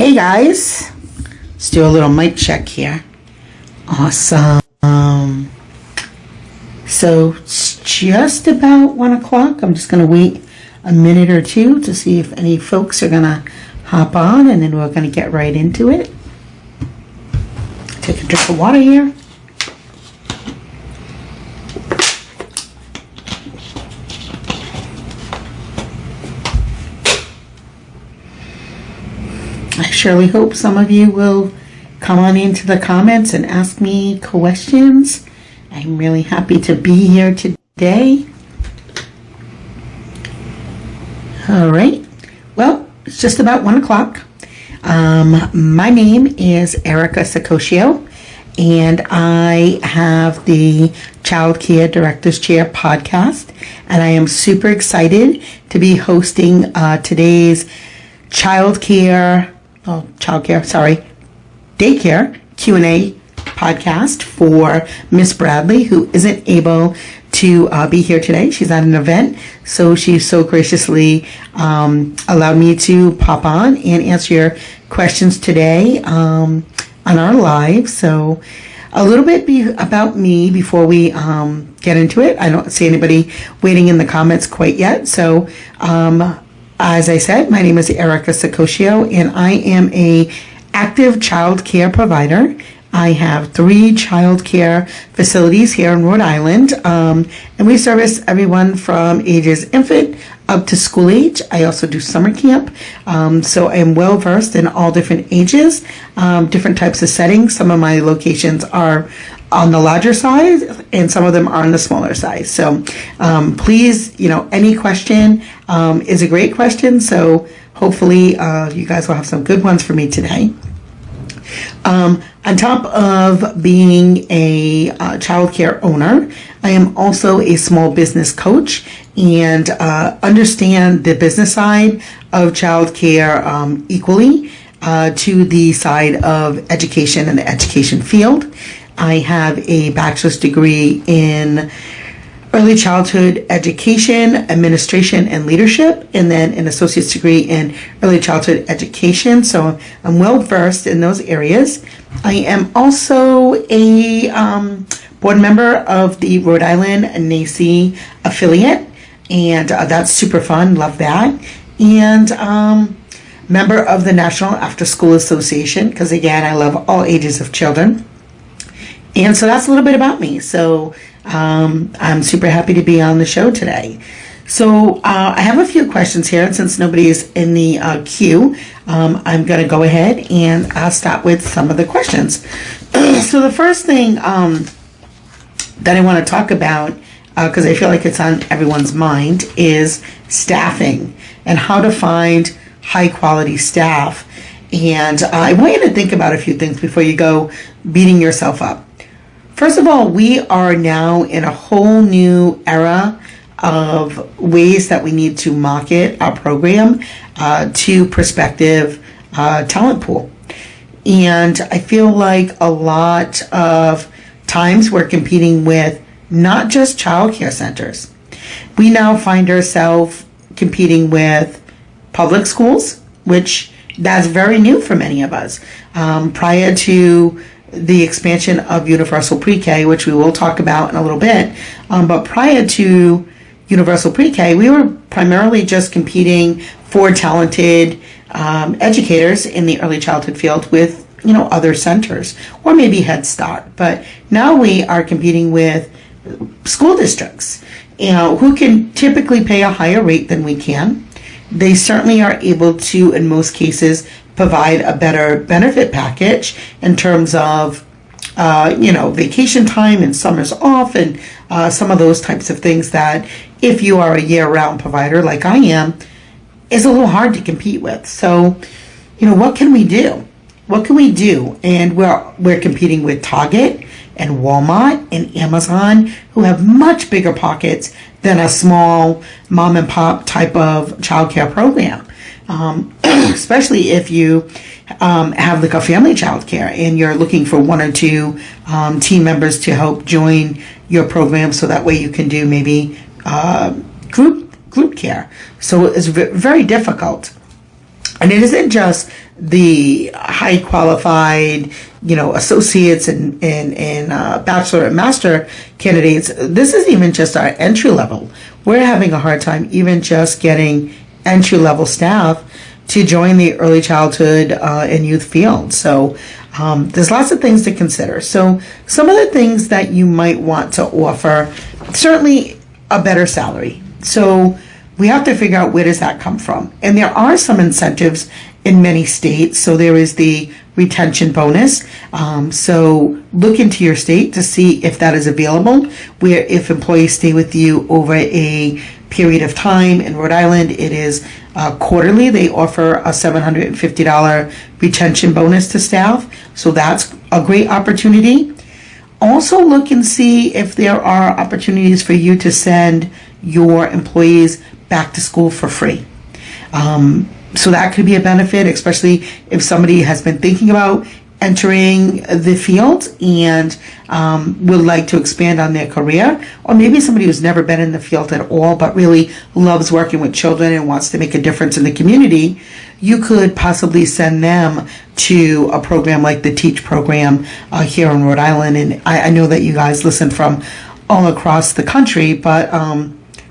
Hey guys, let's do a little mic check here. Awesome. So it's just about 1 o'clock. I'm just going to wait a minute or two to see if any folks are going to hop on, and then we're going to get right into it. Take a drink of water here. I surely hope some of you will come on into the comments and ask me questions. I'm really happy to be here today. All right. Well, it's just about 1 o'clock. My name is Erica Saccoccio, and I have the Childcare Director's Chair podcast, and I am super excited to be hosting today's Daycare Q&A podcast for Miss Bradley, who isn't able to be here today. She's at an event, so she so graciously allowed me to pop on and answer your questions today on our live. So a little bit about me before we get into it. I don't see anybody waiting in the comments quite yet. So as I said, my name is Erica Saccoccio, and I am a active child care provider. I have 3 child care facilities here in Rhode Island, and we service everyone from ages infant up to school age. I also do summer camp, so I am well versed in all different ages, different types of settings. Some of my locations are on the larger side, and some of them are on the smaller side. So please, any question is a great question. So hopefully you guys will have some good ones for me today. On top of being a childcare owner, I am also a small business coach and understand the business side of childcare equally to the side of education and the education field. I have a bachelor's degree in early childhood education, administration, and leadership, and then an associate's degree in early childhood education. So I'm well versed in those areas. I am also a board member of the Rhode Island NACI affiliate, and that's super fun. Love that. And member of the National After School Association, because again, I love all ages of children. And so that's a little bit about me. So I'm super happy to be on the show today. So I have a few questions here, and since nobody is in the queue, I'm going to go ahead and I'll start with some of the questions. So the first thing that I want to talk about, because I feel like it's on everyone's mind, is staffing and how to find high quality staff. And I want you to think about a few things before you go beating yourself up. First of all, we are now in a whole new era of ways that we need to market our program to prospective talent pool. And I feel like a lot of times we're competing with not just child care centers. We now find ourselves competing with public schools, which that's very new for many of us. Prior to the expansion of universal pre-K, which we will talk about in a little bit. But prior to universal pre-K, we were primarily just competing for talented educators in the early childhood field with, other centers or maybe Head Start. But now we are competing with school districts, who can typically pay a higher rate than we can. They certainly are able to, in most cases, provide a better benefit package in terms of, vacation time and summers off and some of those types of things that if you are a year-round provider like I am, is a little hard to compete with. So, what can we do? What can we do? And we're competing with Target and Walmart and Amazon, who have much bigger pockets than a small mom and pop type of childcare program. Especially if you have like a family childcare and you're looking for 1 or 2 team members to help join your program, so that way you can do maybe group care. So it's very difficult. And it isn't just the high qualified, associates and bachelor and master candidates. This is even just our entry level. We're having a hard time even just getting entry level staff to join the early childhood and youth field. So there's lots of things to consider. So some of the things that you might want to offer, certainly a better salary. So we have to figure out, where does that come from? And there are some incentives in many states. So there is the retention bonus. So look into your state to see if that is available, where if employees stay with you over a period of time. In Rhode Island, it is quarterly. They offer a $750 retention bonus to staff. So that's a great opportunity. Also look and see if there are opportunities for you to send your employees back to school for free. So that could be a benefit, especially if somebody has been thinking about entering the field and would like to expand on their career, or maybe somebody who's never been in the field at all but really loves working with children and wants to make a difference in the community. You could possibly send them to a program like the TEACH program here in Rhode Island. And I know that you guys listen from all across the country, but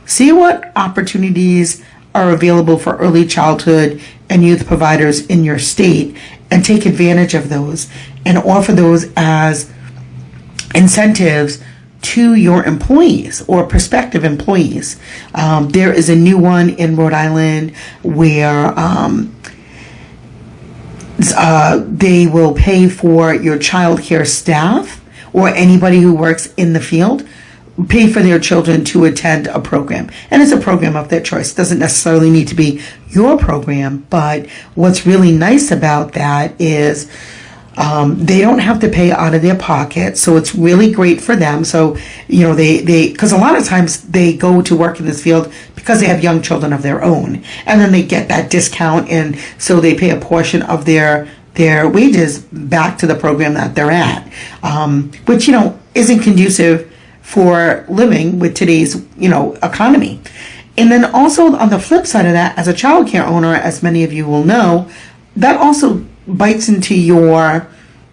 see what opportunities are available for early childhood and youth providers in your state, and take advantage of those and offer those as incentives to your employees or prospective employees. There is a new one in Rhode Island where they will pay for your childcare staff or anybody who works in the field, pay for their children to attend a program. And it's a program of their choice. It doesn't necessarily need to be your program, but what's really nice about that is they don't have to pay out of their pocket, so it's really great for them. So, they because a lot of times they go to work in this field because they have young children of their own, and then they get that discount, and so they pay a portion of their wages back to the program that they're at, which, isn't conducive for living with today's, economy. And then also on the flip side of that, as a childcare owner, as many of you will know, that also bites into your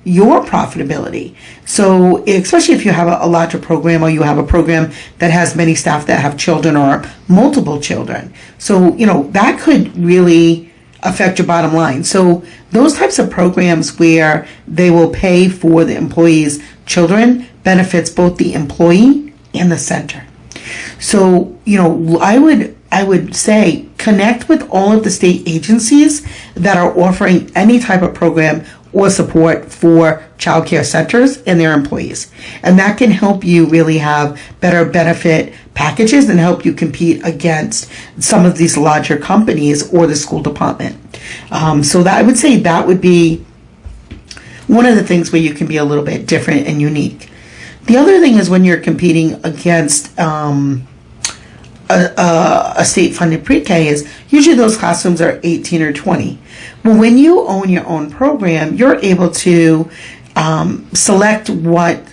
profitability. So especially if you have a larger program, or you have a program that has many staff that have children or multiple children. So, that could really affect your bottom line. So those types of programs where they will pay for the employees' children benefits both the employee and the center. So, I would say connect with all of the state agencies that are offering any type of program or support for childcare centers and their employees. And that can help you really have better benefit packages and help you compete against some of these larger companies or the school department. So that I would say that would be one of the things where you can be a little bit different and unique. The other thing is when you're competing against a state-funded pre-K is usually those classrooms are 18 or 20. Well, when you own your own program, you're able to select what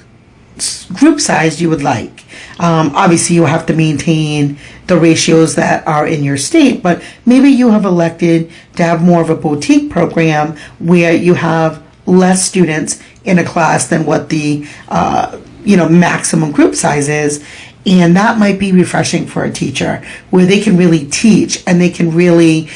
group size you would like. Obviously, you have to maintain the ratios that are in your state, but maybe you have elected to have more of a boutique program where you have less students in a class than what the maximum group size is. And that might be refreshing for a teacher, where they can really teach and they can really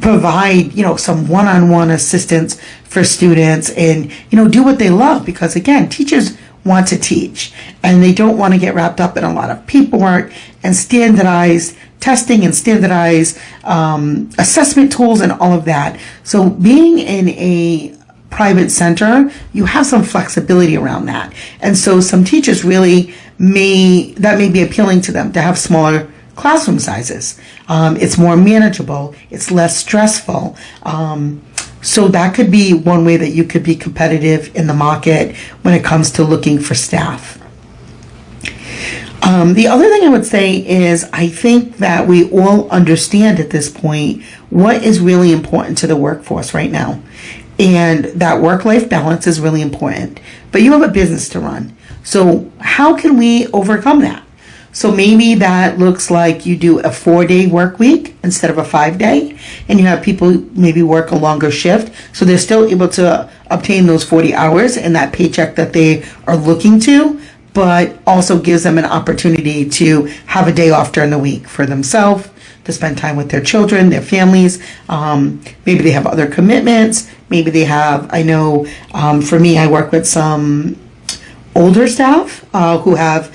provide, some one-on-one assistance for students and, do what they love. Because again, teachers want to teach and they don't want to get wrapped up in a lot of paperwork and standardized testing and standardized assessment tools and all of that. So being in a private center, you have some flexibility around that. And so some teachers really may be appealing to them to have smaller classroom sizes. It's more manageable. It's less stressful. So that could be one way that you could be competitive in the market when it comes to looking for staff. The other thing I would say is I think that we all understand at this point what is really important to the workforce right now. And that work-life balance is really important. But you have a business to run. So how can we overcome that? So maybe that looks like you do a 4-day work week instead of a 5-day, and you have people maybe work a longer shift, so they're still able to obtain those 40 hours and that paycheck that they are looking to, but also gives them an opportunity to have a day off during the week for themselves, to spend time with their children, their families. Maybe they have other commitments. Maybe they have, I know for me, I work with some older staff who have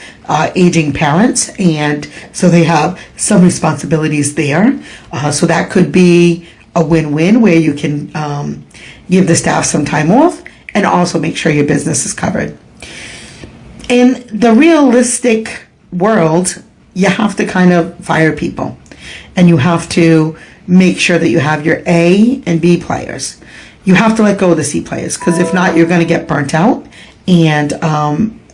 aging parents, and so they have some responsibilities there. So that could be a win-win where you can give the staff some time off and also make sure your business is covered. In the realistic world, you have to kind of fire people, and you have to make sure that you have your A and B players. You have to let go of the C players, because if not, you're going to get burnt out, and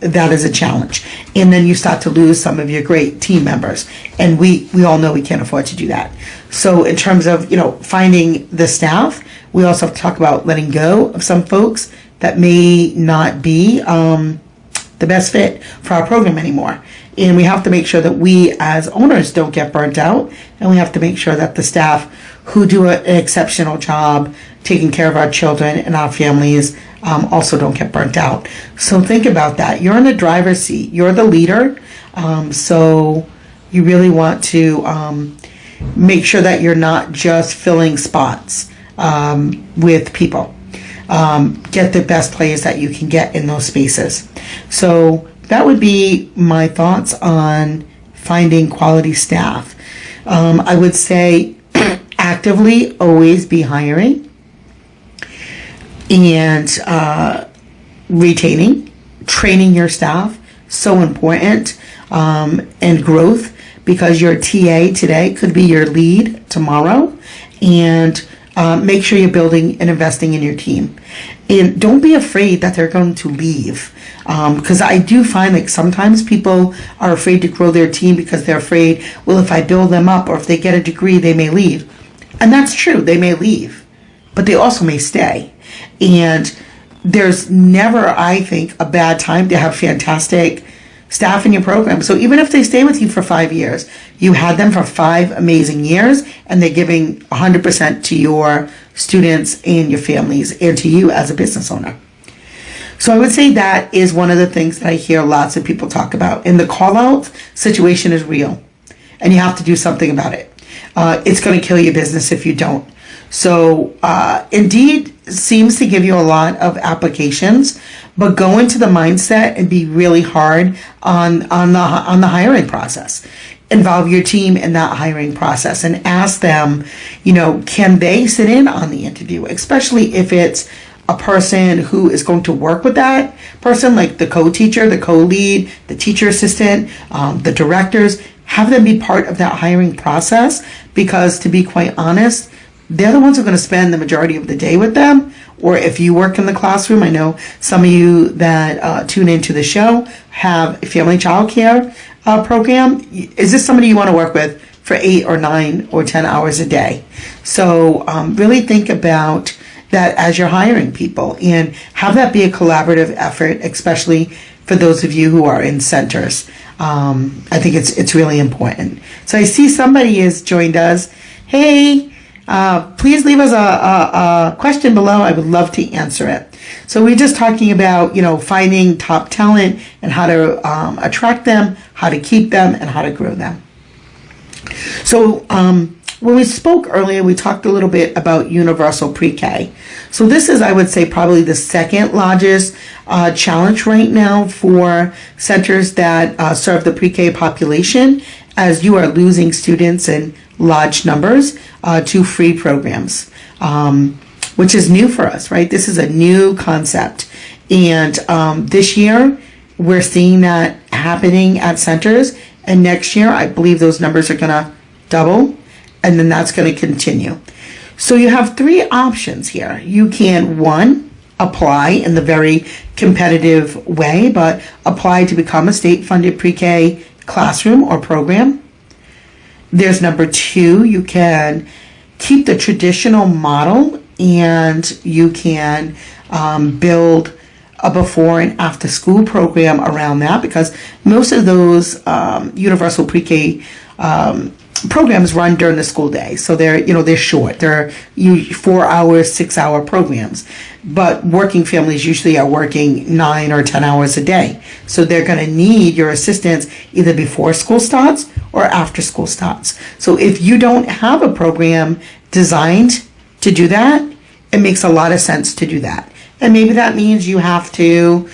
that is a challenge. And then you start to lose some of your great team members, and we all know we can't afford to do that. So in terms of finding the staff, we also have to talk about letting go of some folks that may not be the best fit for our program anymore. And we have to make sure that we as owners don't get burnt out, and we have to make sure that the staff who do an exceptional job taking care of our children and our families also don't get burnt out. So think about that. You're in the driver's seat. You're the leader. So you really want to make sure that you're not just filling spots with people. Get the best players that you can get in those spaces. So that would be my thoughts on finding quality staff. I would say actively always be hiring and retaining, training your staff, so important, and growth, because your TA today could be your lead tomorrow. And make sure you're building and investing in your team. And don't be afraid that they're going to leave. Because I do find like sometimes people are afraid to grow their team because they're afraid, well, if I build them up or if they get a degree, they may leave. And that's true, they may leave, but they also may stay. And there's never, I think, a bad time to have fantastic staff in your program. So even if they stay with you for 5 years, you had them for 5 amazing years, and they're giving 100% to your students and your families and to you as a business owner. So I would say that is one of the things that I hear lots of people talk about. And the call-out situation is real, and you have to do something about it. It's going to kill your business if you don't. So Indeed seems to give you a lot of applications, but go into the mindset and be really hard on the hiring process. Involve your team in that hiring process and ask them, can they sit in on the interview, especially if it's a person who is going to work with that person, like the co-teacher, the co-lead, the teacher assistant, the directors. Have them be part of that hiring process, because to be quite honest, they're the ones who are going to spend the majority of the day with them. Or if you work in the classroom, I know some of you that tune into the show have a family childcare program. Is this somebody you want to work with for 8 or 9 or 10 hours a day? So really think about that as you're hiring people, and have that be a collaborative effort, especially for those of you who are in centers. I think it's really important. So I see somebody has joined us. Hey, please leave us a question below. I would love to answer it. So we're just talking about, finding top talent and how to attract them, how to keep them, and how to grow them. So when we spoke earlier, we talked a little bit about universal pre-K. So this is, I would say, probably the second largest challenge right now for centers that serve the pre-K population, as you are losing students in large numbers to free programs, which is new for us, right? This is a new concept. And this year, we're seeing that happening at centers. And next year, I believe those numbers are going to double. And then that's going to continue. So you have 3 options here. You can, 1, apply in the very competitive way, but apply to become a state-funded pre-K classroom or program. There's number 2, you can keep the traditional model, and you can build a before and after school program around that, because most of those universal pre-K programs run during the school day. So they're short. They're 4 hours, 6 hour programs. But working families usually are working 9 or 10 hours a day. So they're going to need your assistance either before school starts or after school starts. So if you don't have a program designed to do that, it makes a lot of sense to do that. And maybe that means you have to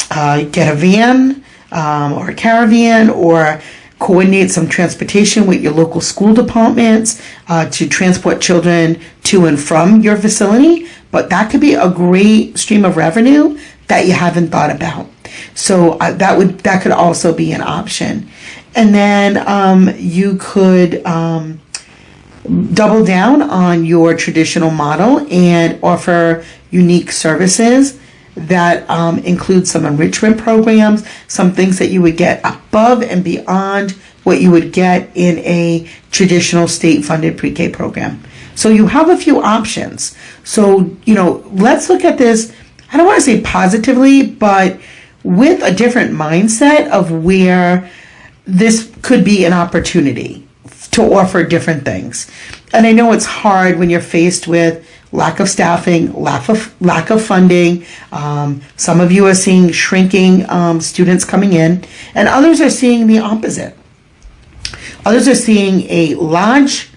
get a van or a caravan, or coordinate some transportation with your local school departments to transport children to and from your facility. But that could be a great stream of revenue that you haven't thought about. So that could also be an option. And then you could double down on your traditional model and offer unique services that include some enrichment programs, some things that you would get above and beyond what you would get in a traditional state-funded pre-K program. So you have a few options. So, let's look at this, I don't want to say positively, but with a different mindset of where this could be an opportunity to offer different things. And I know it's hard when you're faced with lack of staffing, lack of funding. Some of you are seeing shrinking students coming in, and others are seeing the opposite. Others are seeing a large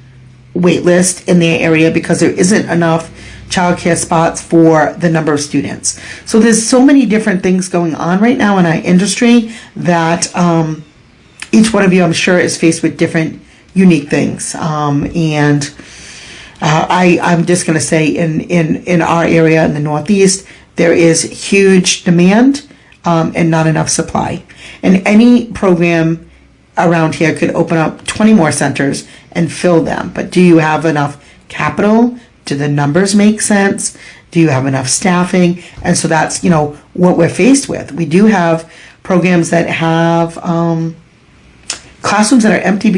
wait list in their area because there isn't enough childcare spots for the number of students. So there's so many different things going on right now in our industry that each one of you, I'm sure, is faced with different unique things. And I'm just going to say in our area in the Northeast, there is huge demand and not enough supply. And any program around here could open up 20 more centers and fill them. But do you have enough capital? Do the numbers make sense? Do you have enough staffing? And so that's, what we're faced with. We do have programs that have classrooms that are empty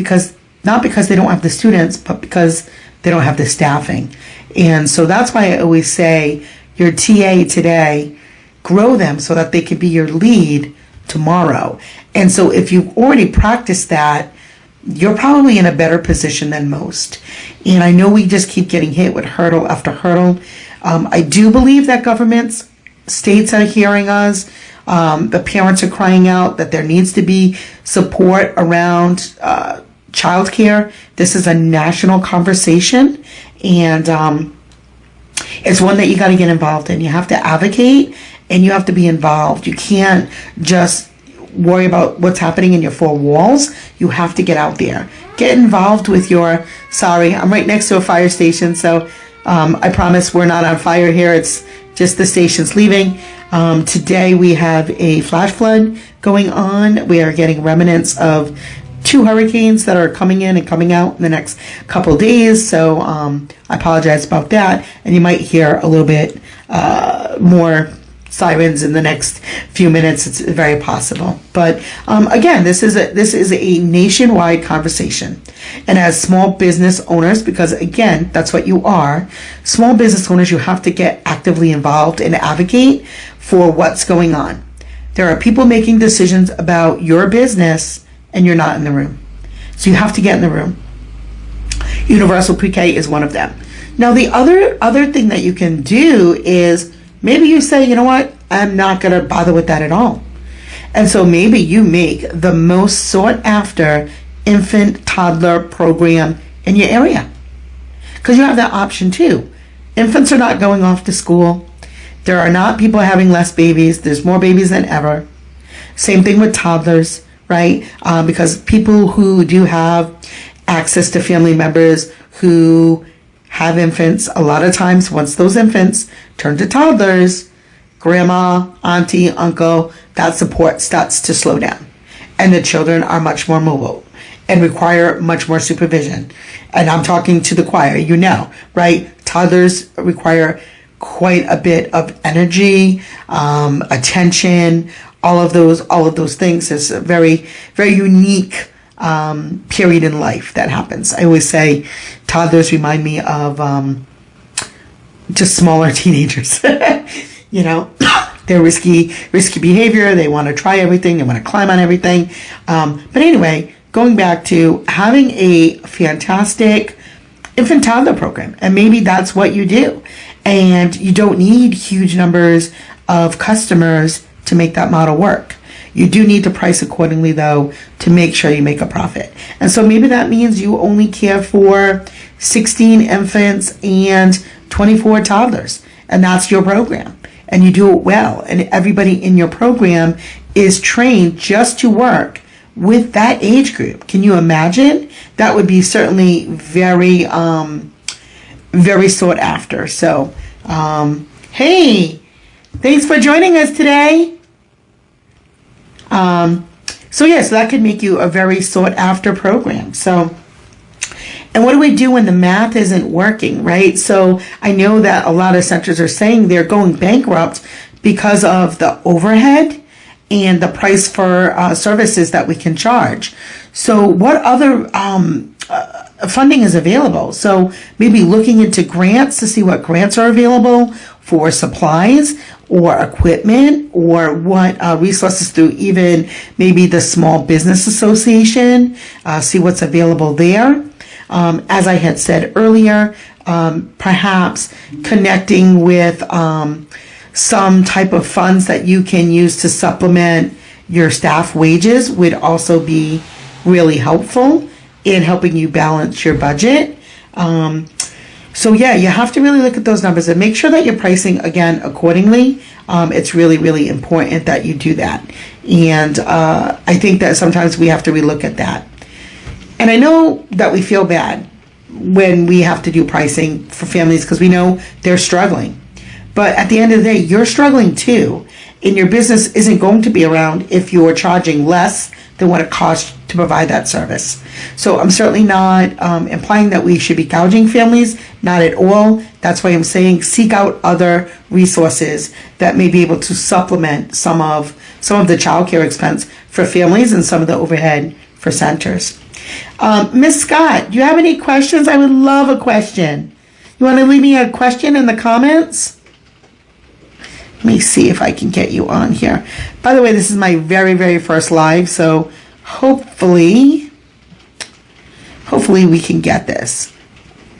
not because they don't have the students, but because they don't have the staffing. And so that's why I always say your TA today, grow them so that they can be your lead tomorrow. And so if you've already practiced that, you're probably in a better position than most. And I know we just keep getting hit with hurdle after hurdle. I do believe that governments, states are hearing us. The parents are crying out that there needs to be support around childcare. This is a national conversation, and it's one that you got to get involved in. You have to advocate, and you have to be involved. You can't just worry about what's happening in your four walls. You have to get out there. Get involved with I'm right next to a fire station, so I promise we're not on fire here. It's just the station's leaving. Today we have a flash flood going on. We are getting remnants of 2 hurricanes that are coming in and coming out in the next couple of days. So I apologize about that. And you might hear a little bit more sirens in the next few minutes. It's very possible. But again, this is a nationwide conversation. And as small business owners, because again, that's what you are, small business owners, you have to get actively involved and advocate for what's going on. There are people making decisions about your business and you're not in the room. So you have to get in the room. Universal Pre-K is one of them. Now, the other thing that you can do is maybe you say, you know what, I'm not going to bother with that at all. And so maybe you make the most sought after infant toddler program in your area. Because you have that option too. Infants are not going off to school. There are not people having less babies. There's more babies than ever. Same thing with toddlers, right? Because people who do have access to family members who have infants, a lot of times once those infants turn to toddlers, grandma, auntie, uncle, that support starts to slow down. And the children are much more mobile and require much more supervision. And I'm talking to the choir, right? Toddlers require quite a bit of energy, attention, all of those things. It's a very, very unique period in life that happens. I always say toddlers remind me of just smaller teenagers, their risky behavior. They want to try everything. They want to climb on everything. But anyway, going back to having a fantastic infant toddler program, and maybe that's what you do, and you don't need huge numbers of customers to make that model work. You do need to price accordingly, though, to make sure you make a profit. And so maybe that means you only care for 16 infants and 24 toddlers, and that's your program, and you do it well, and everybody in your program is trained just to work with that age group. Can you imagine? That would be certainly very, very sought after. So, hey, thanks for joining us today. So that could make you a very sought after program. So, and what do we do when the math isn't working, right? So I know that a lot of centers are saying they're going bankrupt because of the overhead and the price for services that we can charge. So what other funding is available? So maybe looking into grants to see what grants are available for supplies or equipment, or what resources through even maybe the Small Business Association, see what's available there. As I had said earlier, perhaps connecting with some type of funds that you can use to supplement your staff wages would also be really helpful in helping you balance your budget. So you have to really look at those numbers and make sure that you're pricing, again, accordingly. It's really, really important that you do that. And I think that sometimes we have to relook at that. And I know that we feel bad when we have to do pricing for families because we know they're struggling. But at the end of the day, you're struggling too. And your business isn't going to be around if you're charging less than what it costs to provide that service. So I'm certainly not implying that we should be gouging families, not at all. That's why I'm saying seek out other resources that may be able to supplement some of the childcare expense for families and some of the overhead for centers. Miss Scott, do you have any questions? I would love a question. You want to leave me a question in the comments? Let me see if I can get you on here. By the way, this is my very, very first live, so hopefully we can get this.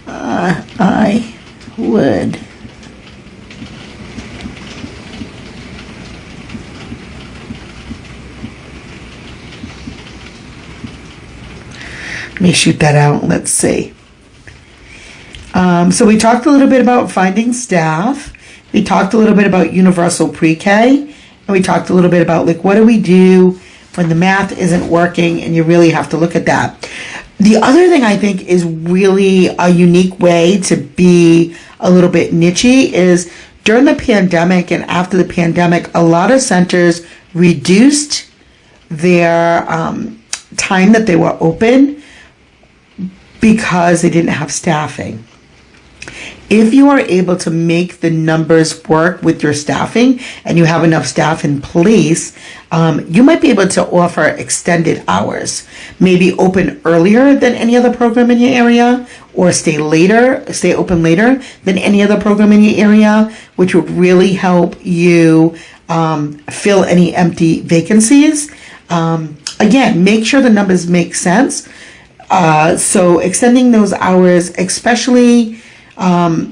I would let me shoot that out. Let's see. So we talked a little bit about finding staff. We talked a little bit about universal pre-K, and we talked a little bit about what do we do when the math isn't working, and you really have to look at that. The other thing I think is really a unique way to be a little bit niche-y is during the pandemic and after the pandemic, a lot of centers reduced their time that they were open because they didn't have staffing. If you are able to make the numbers work with your staffing and you have enough staff in place, you might be able to offer extended hours, maybe open earlier than any other program in your area, or stay open later than any other program in your area, which would really help you fill any empty vacancies. Again, make sure the numbers make sense. So extending those hours, especially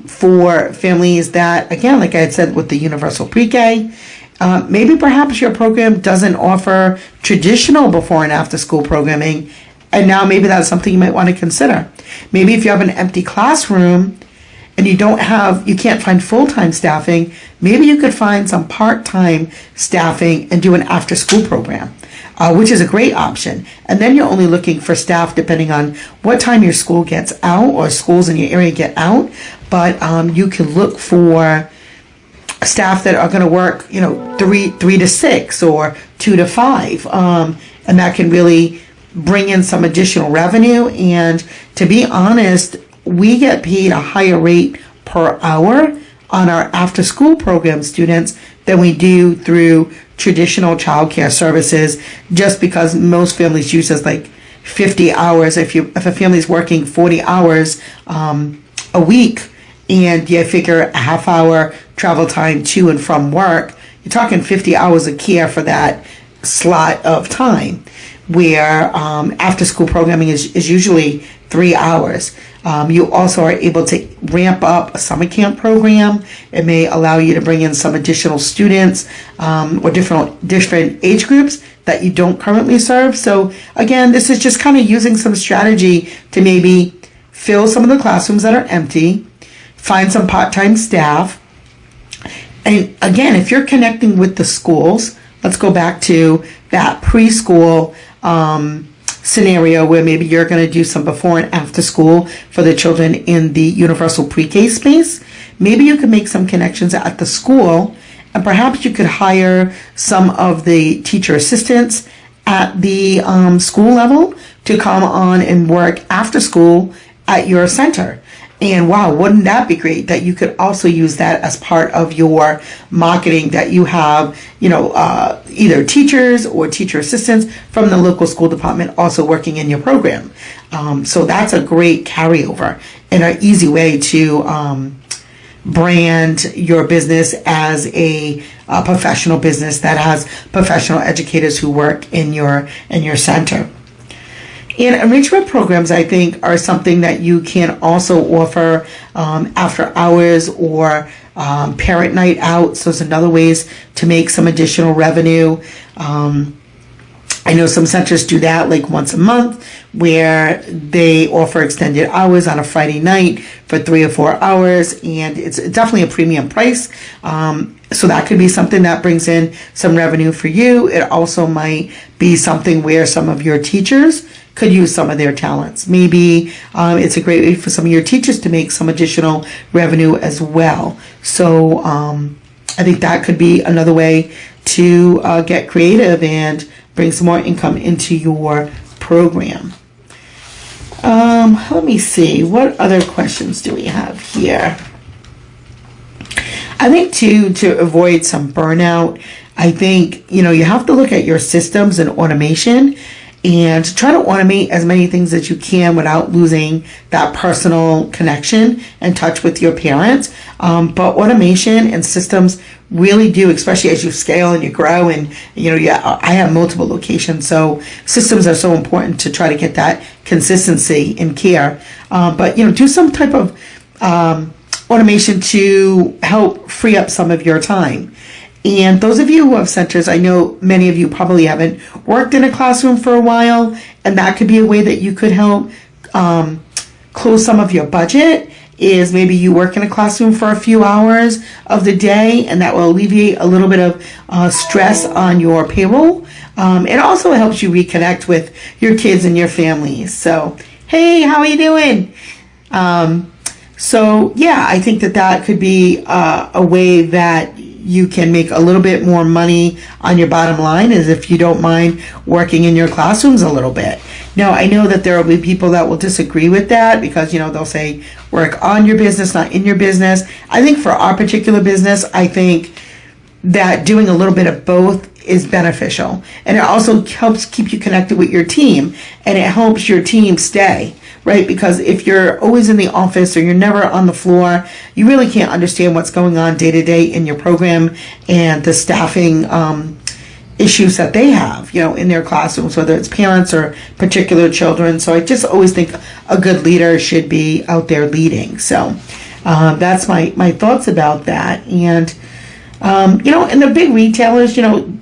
for families that, again, like I had said with the universal pre-K, maybe perhaps your program doesn't offer traditional before and after school programming, and now maybe that's something you might want to consider. Maybe if you have an empty classroom and you can't find full-time staffing, maybe you could find some part-time staffing and do an after-school program. Which is a great option. And then you're only looking for staff depending on what time your school gets out or schools in your area get out. But you can look for staff that are going to work, 3 to 6 or 2 to 5. And that can really bring in some additional revenue. And to be honest, we get paid a higher rate per hour on our after school program students than we do through traditional childcare services, just because most families use as 50 hours. If a family is working 40 hours a week, and you figure a half hour travel time to and from work, you're talking 50 hours of care for that slot of time, where after school programming is usually 3 hours. You also are able to ramp up a summer camp program. It may allow you to bring in some additional students or different age groups that you don't currently serve. So again, this is just kind of using some strategy to maybe fill some of the classrooms that are empty, find some part-time staff. And again, if you're connecting with the schools, let's go back to that preschool scenario where maybe you're going to do some before and after school for the children in the universal pre-K space. Maybe you can make some connections at the school, and perhaps you could hire some of the teacher assistants at the school level to come on and work after school at your center. And wow, wouldn't that be great that you could also use that as part of your marketing, that you have, either teachers or teacher assistants from the local school department also working in your program. So that's a great carryover and an easy way to brand your business as a professional business that has professional educators who work in your center. And enrichment programs, I think, are something that you can also offer after hours or parent night out. So it's another ways to make some additional revenue. I know some centers do that like once a month, where they offer extended hours on a Friday night for 3 or 4 hours, and it's definitely a premium price. So that could be something that brings in some revenue for you. It also might be something where some of your teachers could use some of their talents. Maybe it's a great way for some of your teachers to make some additional revenue as well. So I think that could be another way to get creative and bring some more income into your program. Let me see, what other questions do we have here? I think to avoid some burnout, I think, you have to look at your systems and automation and try to automate as many things as you can without losing that personal connection and touch with your parents. But automation and systems really do, especially as you scale and you grow, and I have multiple locations, so systems are so important to try to get that consistency in care. But do some type of automation to help free up some of your time. And those of you who have centers, I know many of you probably haven't worked in a classroom for a while, and that could be a way that you could help close some of your budget, is maybe you work in a classroom for a few hours of the day, and that will alleviate a little bit of stress on your payroll. It also helps you reconnect with your kids and your families. So, hey, how are you doing? So yeah, I think that could be a way that you can make a little bit more money on your bottom line, is if you don't mind working in your classrooms a little bit. Now, I know that there will be people that will disagree with that because, they'll say work on your business, not in your business. I think for our particular business, I think that doing a little bit of both is beneficial. And it also helps keep you connected with your team, and it helps your team stay. Right? Because if you're always in the office or you're never on the floor, you really can't understand what's going on day to day in your program and the staffing issues that they have, in their classrooms, whether it's parents or particular children. So I just always think a good leader should be out there leading. So that's my thoughts about that. And, and the big retailers,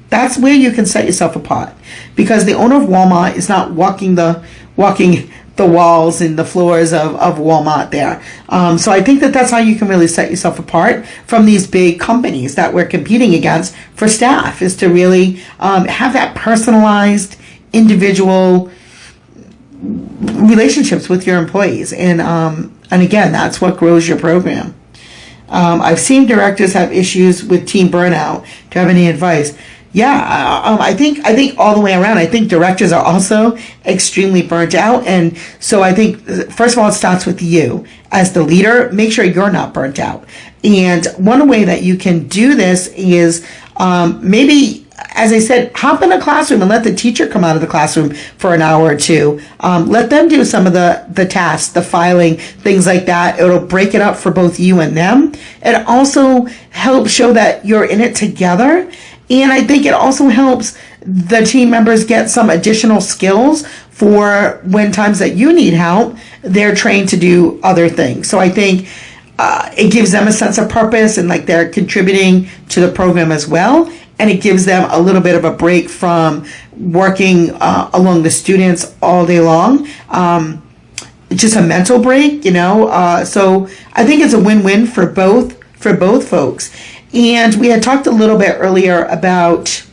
that's where you can set yourself apart, because the owner of Walmart is not walking the walls and the floors of Walmart there. So I think that's how you can really set yourself apart from these big companies that we're competing against for staff, is to really have that personalized, individual relationships with your employees. And again, that's what grows your program. I've seen directors have issues with team burnout. Do you have any advice? Yeah, I think all the way around, I think directors are also extremely burnt out. And so I think, first of all, it starts with you as the leader. Make sure you're not burnt out. And one way that you can do this is maybe as I said, hop in a classroom and let the teacher come out of the classroom for an hour or two. Let them do some of the tasks, the filing, things like that. It'll break it up for both you and them. It also helps show that you're in it together. And I think it also helps the team members get some additional skills for when times that you need help, they're trained to do other things. So I think it gives them a sense of purpose and like they're contributing to the program as well. And it gives them a little bit of a break from working along the students all day long. Just a mental break, so I think it's a win-win for both folks. And we had talked a little bit earlier about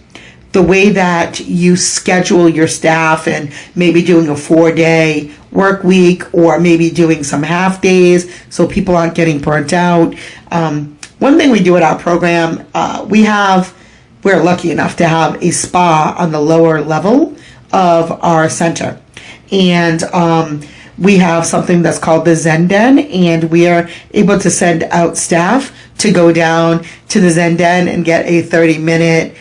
the way that you schedule your staff and maybe doing a 4-day work week or maybe doing some half days so people aren't getting burnt out. One thing we do at our program, we're lucky enough to have a spa on the lower level of our center. And we have something that's called the Zen Den, and we are able to send out staff to go down to the Zen Den and get a 30-minute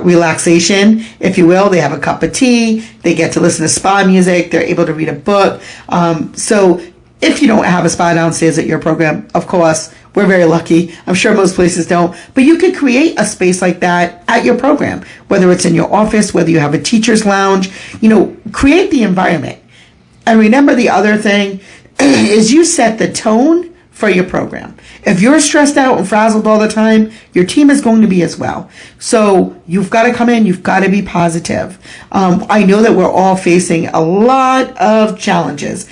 relaxation, if you will. They have a cup of tea, they get to listen to spa music, they're able to read a book. So if you don't have a spa downstairs at your program, of course, we're very lucky. I'm sure most places don't. But you could create a space like that at your program, whether it's in your office, whether you have a teacher's lounge, create the environment. And remember, the other thing is you set the tone for your program. If you're stressed out and frazzled all the time, your team is going to be as well. So you've got to come in, you've got to be positive. I know that we're all facing a lot of challenges,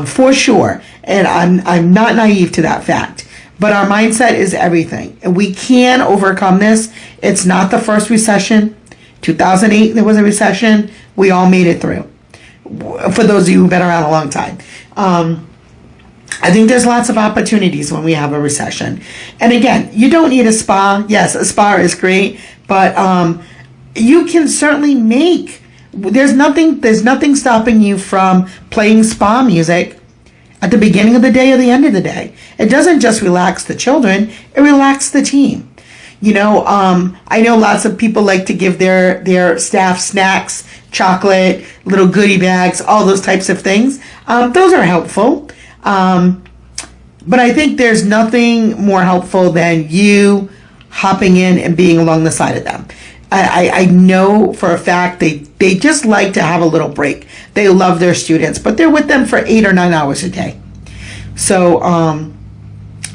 for sure. And I'm not naive to that fact. But our mindset is everything. And we can overcome this. It's not the first recession. 2008, there was a recession. We all made it through. For those of you who've been around a long time. I think there's lots of opportunities when we have a recession. And again, you don't need a spa. Yes, a spa is great. But you can certainly there's nothing stopping you from playing spa music at the beginning of the day or the end of the day. It doesn't just relax the children, it relaxes the team. I know lots of people like to give their staff snacks, chocolate, little goodie bags, all those types of things. Those are helpful. But I think there's nothing more helpful than you hopping in and being along the side of them. I know for a fact they just like to have a little break. They love their students, but they're with them for 8 or 9 hours a day. So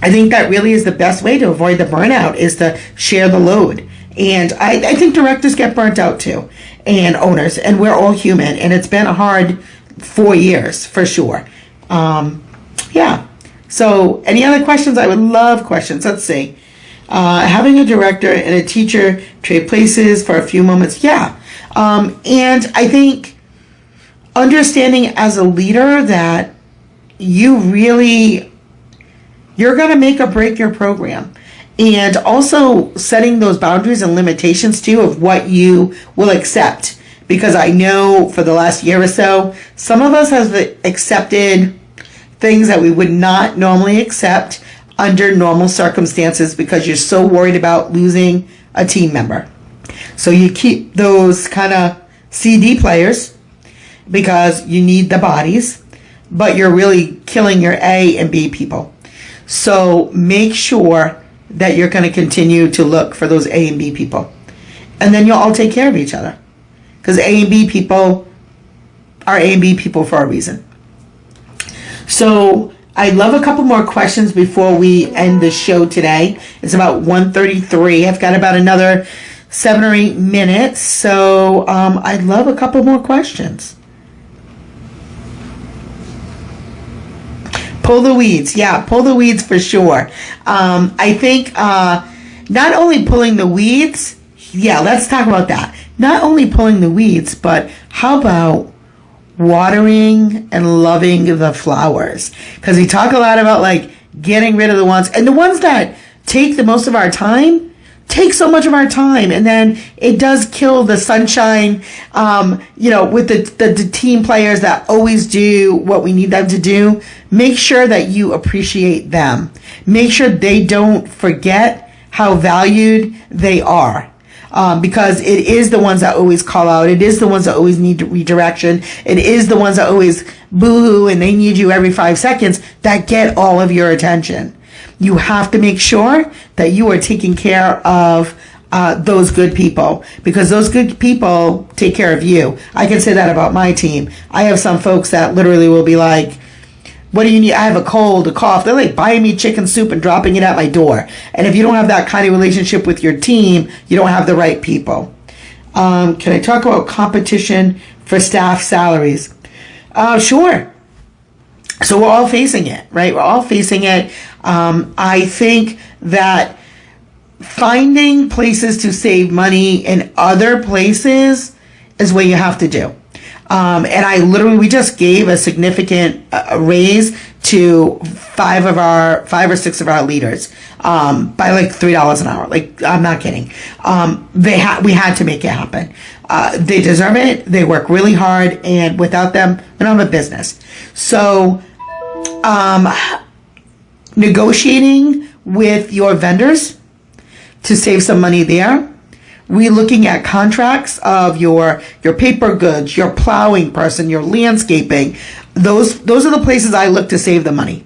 I think that really is the best way to avoid the burnout, is to share the load. And I think directors get burnt out too, and owners, and we're all human, and it's been a hard 4 years for sure. Yeah. So any other questions? I would love questions. Let's see. Having a director and a teacher trade places for a few moments. Yeah. And I think understanding as a leader that you're going to make or break your program. And also setting those boundaries and limitations too of what you will accept. Because I know for the last year or so, some of us have accepted things that we would not normally accept under normal circumstances because you're so worried about losing a team member. So you keep those kind of CD players because you need the bodies, but you're really killing your A and B people. So make sure that you're going to continue to look for those A and B people. And then you'll all take care of each other. Because A and B people are A and B people for a reason. So I'd love a couple more questions before we end the show today. It's about 1:33. I've got about another 7 or 8 minutes. So I'd love a couple more questions. Pull the weeds. Yeah, pull the weeds for sure. I think not only pulling the weeds. Yeah, let's talk about that. Not only pulling the weeds, but how about watering and loving the flowers? Because we talk a lot about like getting rid of the ones, and the ones that take the most of our time take so much of our time, and then it does kill the sunshine. With the team players that always do what we need them to do. Make sure that you appreciate them. Make sure they don't forget how valued they are. because it is the ones that always call out. It is the ones that always need redirection. It is the ones that always boo-hoo and they need you every 5 seconds that get all of your attention. You have to make sure that you are taking care of those good people, because those good people take care of you. I can say that about my team. I have some folks that literally will be like, what do you need? I have a cold, a cough. They're like buying me chicken soup and dropping it at my door. And if you don't have that kind of relationship with your team, you don't have the right people. Can I talk about competition for staff salaries? Sure. So we're all facing it, right? We're all facing it. I think that finding places to save money in other places is what you have to do. And we just gave a significant raise to 5 or 6 of our leaders, by like $3 an hour. Like, I'm not kidding. We had to make it happen. They deserve it. They work really hard, and without them, we don't have a business. So, negotiating with your vendors to save some money there. Relooking at contracts of your paper goods, your plowing person, your landscaping. Those are the places I look to save the money.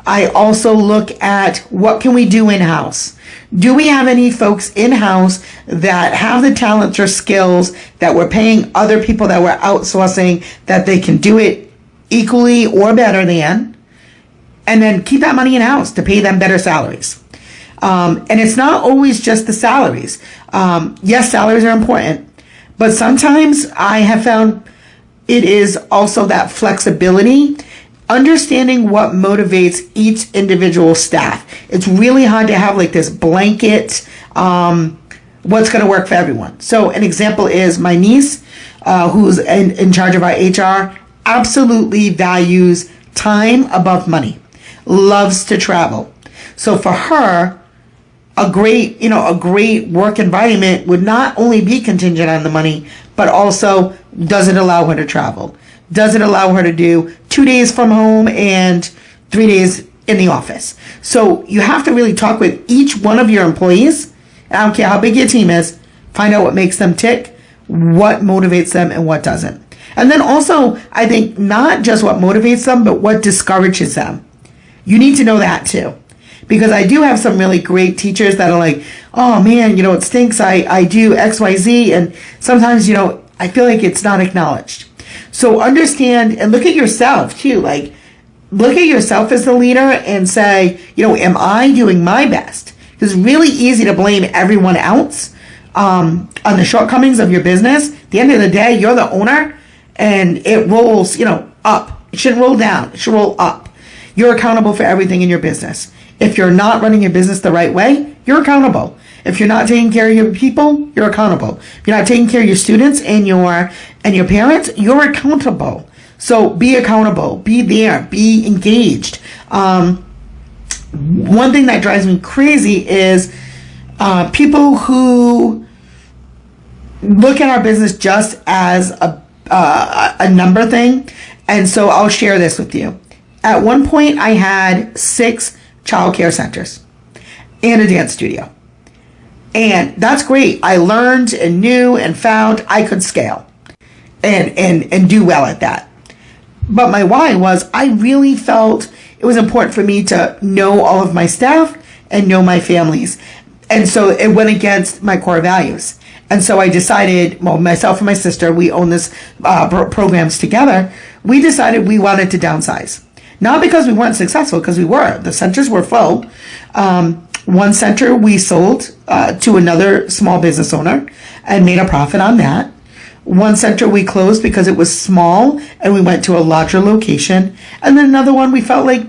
I also look at what can we do in-house. Do we have any folks in-house that have the talents or skills that we're paying other people that we're outsourcing that they can do it equally or better than, and then keep that money in-house to pay them better salaries. And it's not always just the salaries. Yes, salaries are important, but sometimes I have found it is also that flexibility, understanding what motivates each individual staff. It's really hard to have like this blanket, what's going to work for everyone. So an example is my niece, who's in charge of our HR, absolutely values time above money, loves to travel. So for her, a great work environment would not only be contingent on the money, but also does it allow her to travel? Does it allow her to do 2 days from home and 3 days in the office? So you have to really talk with each one of your employees. I don't care how big your team is, find out what makes them tick, what motivates them and what doesn't. And then also, I think not just what motivates them, but what discourages them. You need to know that too. Because I do have some really great teachers that are like, oh man, it stinks. I do X, Y, Z. And sometimes, I feel like it's not acknowledged. So understand and look at yourself too. Like, look at yourself as the leader and say, am I doing my best? It's really easy to blame everyone else on the shortcomings of your business. At the end of the day, you're the owner and it rolls, up. It shouldn't roll down. It should roll up. You're accountable for everything in your business. If you're not running your business the right way, you're accountable. If you're not taking care of your people, you're accountable. If you're not taking care of your students and your parents, you're accountable. So be accountable, be there, be engaged. One thing that drives me crazy is people who look at our business just as a number thing. And so I'll share this with you. At one point, I had 6 childcare centers and a dance studio. And that's great. I learned and knew and found I could scale and do well at that. But my why was I really felt it was important for me to know all of my staff and know my families. And so it went against my core values. And so I decided, myself and my sister, we own this programs together. We decided we wanted to downsize. Not because we weren't successful, because we were. The centers were full. One center we sold to another small business owner and made a profit on that. One center we closed because it was small and we went to a larger location. And then another one we felt like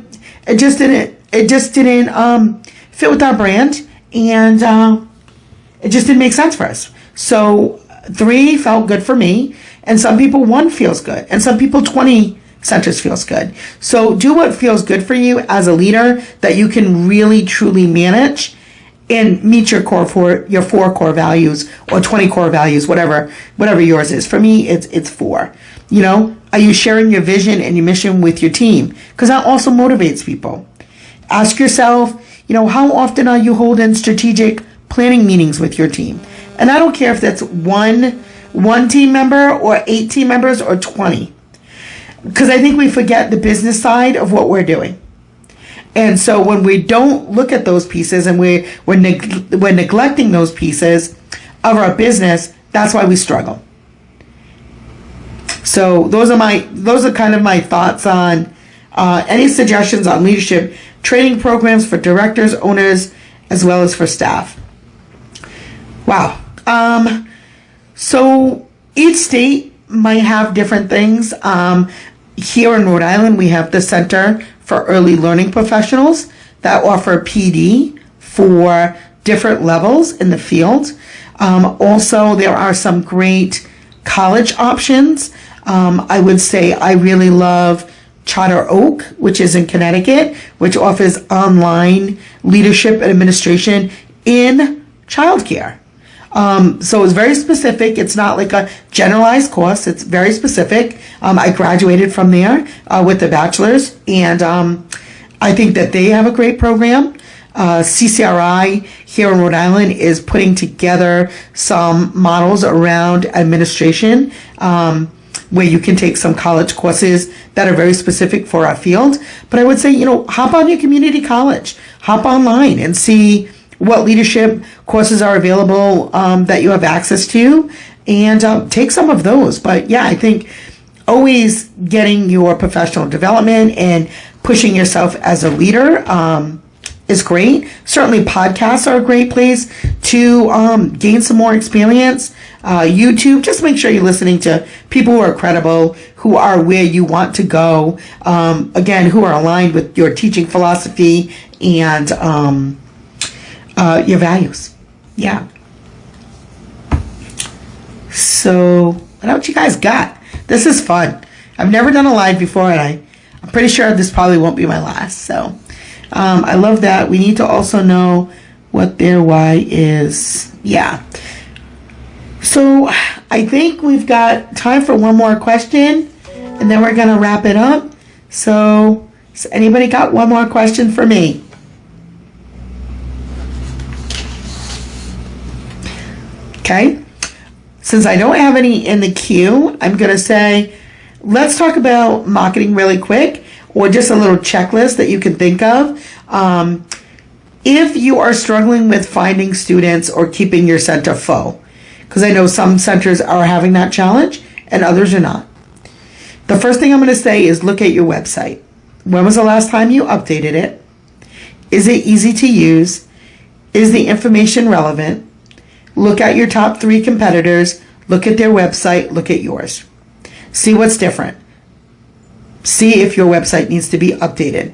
it just didn't fit with our brand, and it just didn't make sense for us. So 3 felt good for me, and some people 1 feels good, and some people 20 centers feels good. So do what feels good for you as a leader that you can really truly manage and meet your 4 core values or 20 core values, whatever yours is. For me, it's 4. Are you sharing your vision and your mission with your team? Because that also motivates people. Ask yourself, how often are you holding strategic planning meetings with your team? And I don't care if that's one team member or 8 team members or 20. Because I think we forget the business side of what we're doing. And so when we don't look at those pieces and we're neglecting those pieces of our business, that's why we struggle. So those are kind of my thoughts on any suggestions on leadership training programs for directors, owners, as well as for staff. Wow. So each state might have different things. Here in Rhode Island, we have the Center for Early Learning Professionals that offer PD for different levels in the field. Also, there are some great college options. I would say I really love Charter Oak, which is in Connecticut, which offers online leadership and administration in childcare. So it's very specific. It's not like a generalized course. It's very specific. I graduated from there with a bachelor's, and I think that they have a great program. CCRI here in Rhode Island is putting together some models around administration, where you can take some college courses that are very specific for our field. But I would say, hop on your community college, hop online and see what leadership courses are available that you have access to, and take some of those. But yeah, I think always getting your professional development and pushing yourself as a leader is great. Certainly podcasts are a great place to gain some more experience. YouTube, just make sure you're listening to people who are credible, who are where you want to go, again, who are aligned with your teaching philosophy and your values. Yeah. So what else you guys got? This is fun. I've never done a live before, and I'm pretty sure this probably won't be my last. So I love that. We need to also know what their why is. Yeah. So I think we've got time for one more question, and then we're going to wrap it up. So has anybody got one more question for me? Okay. Since I don't have any in the queue, I'm going to say, let's talk about marketing really quick, or just a little checklist that you can think of. If you are struggling with finding students or keeping your center full, because I know some centers are having that challenge and others are not. The first thing I'm going to say is look at your website. When was the last time you updated it? Is it easy to use? Is the information relevant? Look at your top 3 competitors. Look at their website. Look at yours. See what's different. See if your website needs to be updated.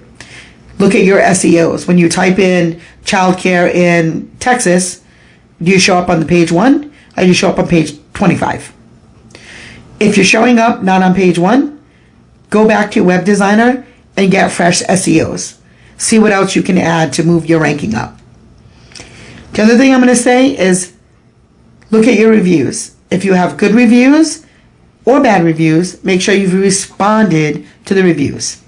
Look at your SEOs. When you type in childcare in Texas, do you show up on the page 1 or do you show up on page 25? If you're showing up not on page 1, go back to your web designer and get fresh SEOs. See what else you can add to move your ranking up. The other thing I'm going to say is look at your reviews. If you have good reviews or bad reviews, make sure you've responded to the reviews.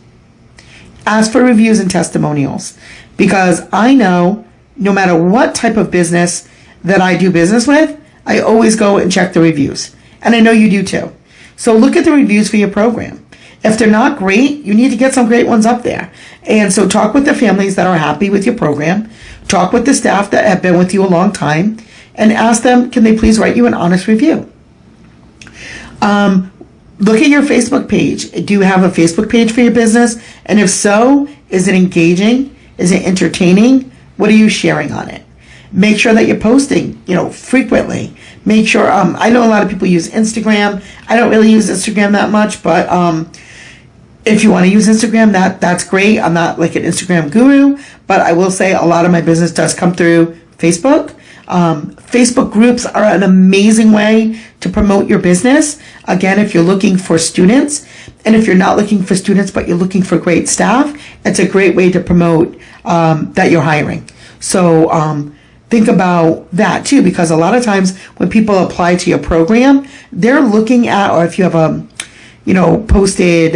Ask for reviews and testimonials, because I know no matter what type of business that I do business with, I always go and check the reviews. And I know you do too. So look at the reviews for your program. If they're not great, you need to get some great ones up there. And so talk with the families that are happy with your program. Talk with the staff that have been with you a long time, and ask them, can they please write you an honest review? Look at your Facebook page. Do you have a Facebook page for your business? And if so, is it engaging? Is it entertaining? What are you sharing on it? Make sure that you're posting, frequently. Make sure, I know a lot of people use Instagram. I don't really use Instagram that much, but if you want to use Instagram, that's great. I'm not like an Instagram guru, but I will say a lot of my business does come through Facebook. Facebook groups are an amazing way to promote your business. Again, if you're looking for students, and if you're not looking for students, but you're looking for great staff, it's a great way to promote that you're hiring. So think about that too, because a lot of times when people apply to your program, they're looking at, or if you have posted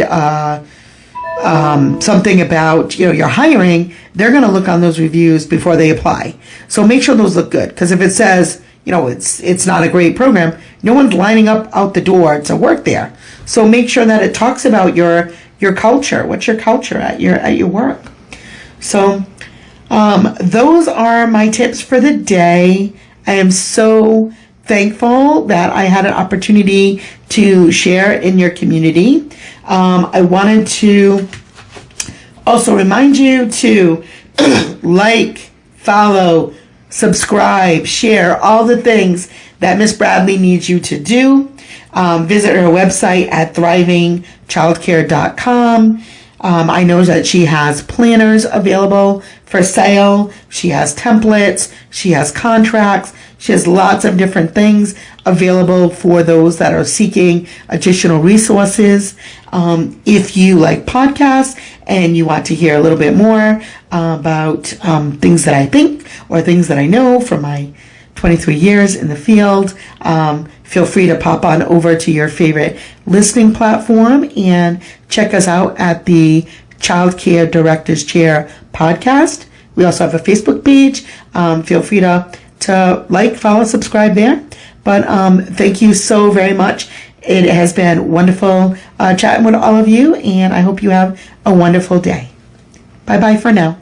something about you're hiring, they're going to look on those reviews before they apply. So make sure those look good, because if it says it's not a great program. No one's lining up out the door to work there. So make sure that it talks about your culture. What's your culture at your work? So those are my tips for the day. I am so thankful that I had an opportunity to share in your community. I wanted to also remind you to like, follow, subscribe, share, all the things that Miss Bradley needs you to do. Visit her website at thrivingchildcare.com. I know that she has planners available for sale. She has templates. She has contracts. She has lots of different things available for those that are seeking additional resources. If you like podcasts and you want to hear a little bit more about things that I think or things that I know from my 23 years in the field, feel free to pop on over to your favorite listening platform and check us out at the Childcare Director's Chair podcast. We also have a Facebook page. Feel free to like, follow, subscribe there. But thank you so very much. It has been wonderful chatting with all of you, and I hope you have a wonderful day. Bye-bye for now.